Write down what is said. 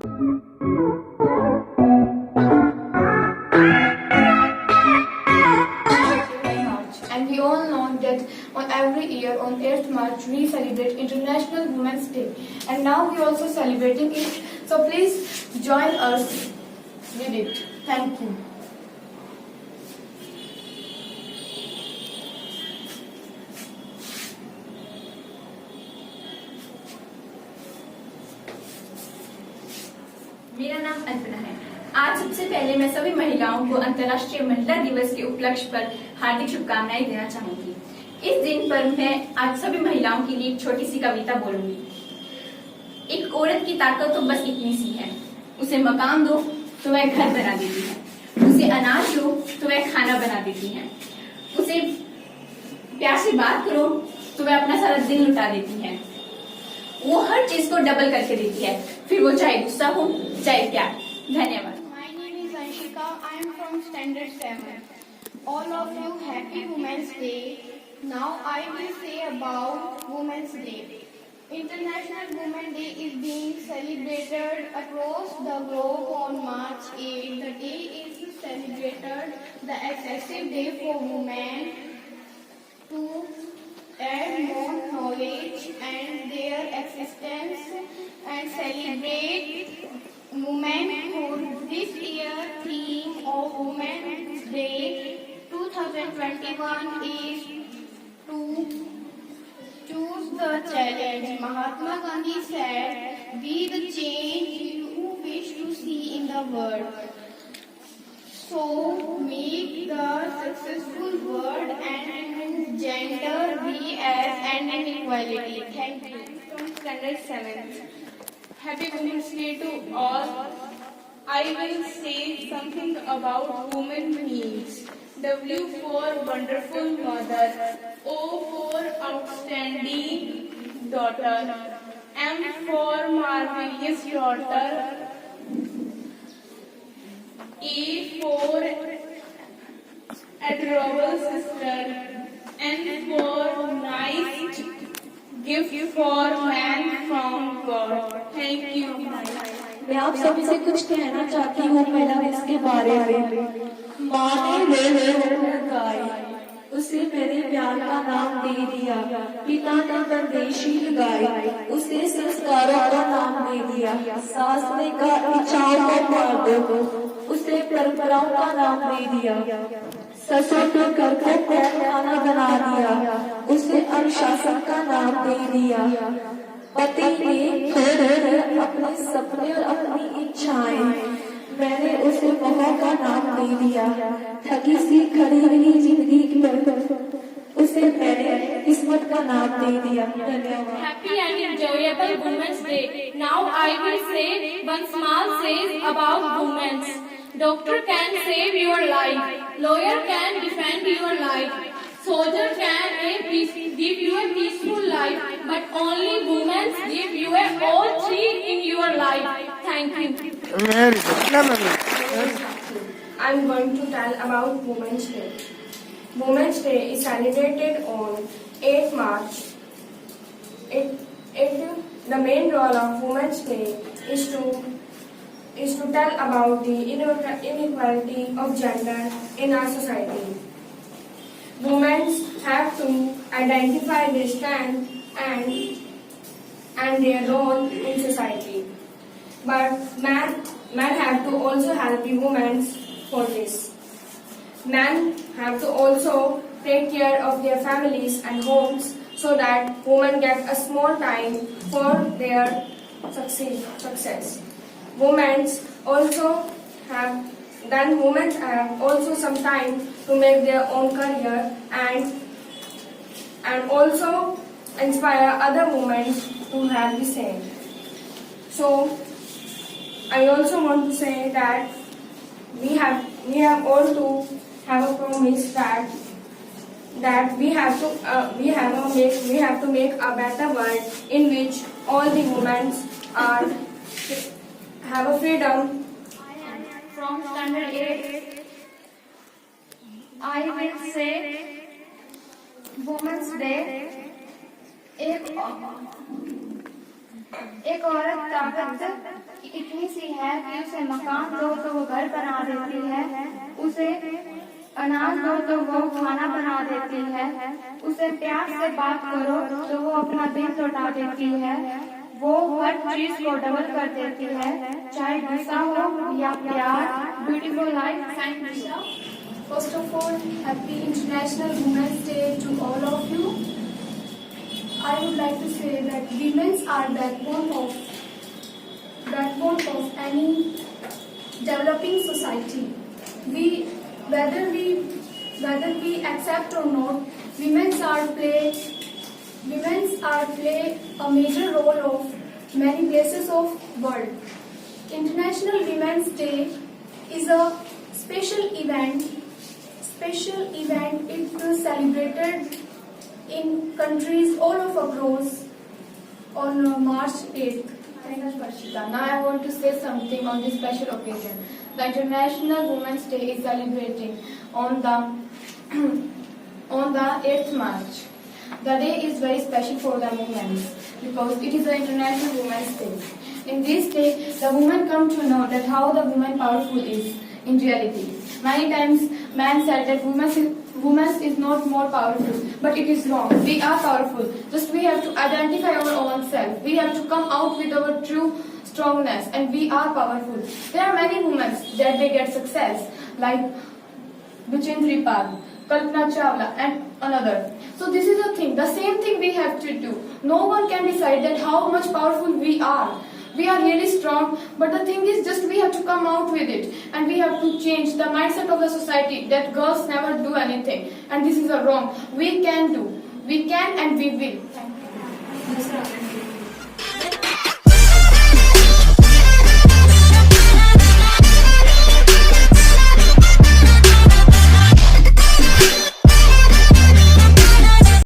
And we all know that on every year on 8th March we celebrate International Women's Day, and now we are also celebrating it. So please join us with it. Thank you. मेरा नाम अल्पना है। आज सबसे पहले मैं सभी महिलाओं को अंतर्राष्ट्रीय महिला दिवस के उपलक्ष्य पर हार्दिक शुभकामनाएं देना चाहूंगी। इस दिन पर मैं आज सभी महिलाओं के लिए एक छोटी सी कविता बोलूंगी। एक औरत की ताकत तो बस इतनी सी है, उसे मकान दो तो वह घर बना देती है, उसे अनाज दो तो वह खाना बना देती है, उसे प्यार से बात करो तो वह अपना सारा दिन लुटा देती है। वो हर चीज को डबल करके देती है, फिर वो चाहे गुस्सा हो चाहे प्यार। धन्यवाद। My name is Anshika. I am from Standard 7. All of you, Happy Women's Day. Now I will say about Women's Day. International Women's Day is being celebrated across the globe on March 8. The day is celebrated the excessive day for women to add more knowledge and their existence and celebrate womanhood. This year theme of Women's Day 2021 is to choose the challenge. Mahatma Gandhi said, "Be the change you wish to see in the world." So make the successful world and gender be as and inequality. Thank you. From Standard 7. Happy Women's Day to all. I will say something about women means. W for wonderful mother. O for outstanding daughter. M for marvelous daughter. A for adorable sister. N for nice gift for man from God. Thank you. मैं आप सभी से कुछ कहना चाहती हूँ महिला दिवस के बारे में। माँ ने ले गाई, उसे मेरे प्यार का नाम दे दिया। पिता ने परदेशी लगाई, उसे संस्कारों का नाम दे दिया। सास ने कहा इच्छाओं को पाल दो, उसे परंपराओं का नाम दे दिया। ससुर ने घर को खाना बना दिया, उसे अनुशासन का नाम दे दिया। पति ने अपने सपने और अपनी इच्छाएं, मैंने उसे मोह का नाम दे दिया। थकी सी खड़ी रही जिंदगी पर, उसे मैंने किस्मत का नाम दे दिया। धन्यवाद। Happy and enjoyable Women's Day. Now I will say one small phrase about women. Doctor can save your life. Lawyer can defend your life. Soldier can give you a peaceful life. But only women give you all three in your life. Thank you. I am going to tell about Women's Day. Women's Day is celebrated on 8th March. The main role of Women's Day is to tell about the inequality of gender in our society. Women have to identify their strength and their role in society. But men have to also help the women for this. Men have to also take care of their families and homes so that women get a small time for their success. Women have also some time to make their own career and also inspire other women to have the same. So I also want to say that we have all to have a promise that we have to make a better world in which all the women have a freedom. From Standard 8. I will say Women's Day. एक औरत ताकत इतनी सी है कि उसे मकान दो तो वो घर बना देती है, उसे अनाज दो तो वो खाना बना देती है, उसे प्यार से बात करो तो वो अपना दिल लौटा देती है, वो हर चीज को डबल कर देती है, चाहे गुस्सा हो या प्यार। Beautiful life. Thank you, Nisha. First of all, happy International Women's Day to all of you. I would like to say that women are backbone of any developing society. Whether we accept or not, women are play a major role of many places of world. International Women's Day is a special event. It is celebrated in countries all over across on March 8th. Thank you, Sparshita. Now I want to say something on this special occasion. The International Women's Day is celebrating on the 8th March. The day is very special for the women because it is the International Women's Day. In this day, the women come to know that how the woman powerful is in reality. Many times, man said that women is not more powerful, but it is wrong. We are powerful. Just we have to identify our own self. We have to come out with our true strongness, and we are powerful. There are many women that they get success, like Bachchandri Pal, Kalpana Chawla, and another. So this is the thing. The same thing we have to do. No one can decide that how much powerful we are. We are really strong, but the thing is just we have to come out with it, and we have to change the mindset of the society that girls never do anything, and this is a wrong. We can do. We can and we will. Thank you.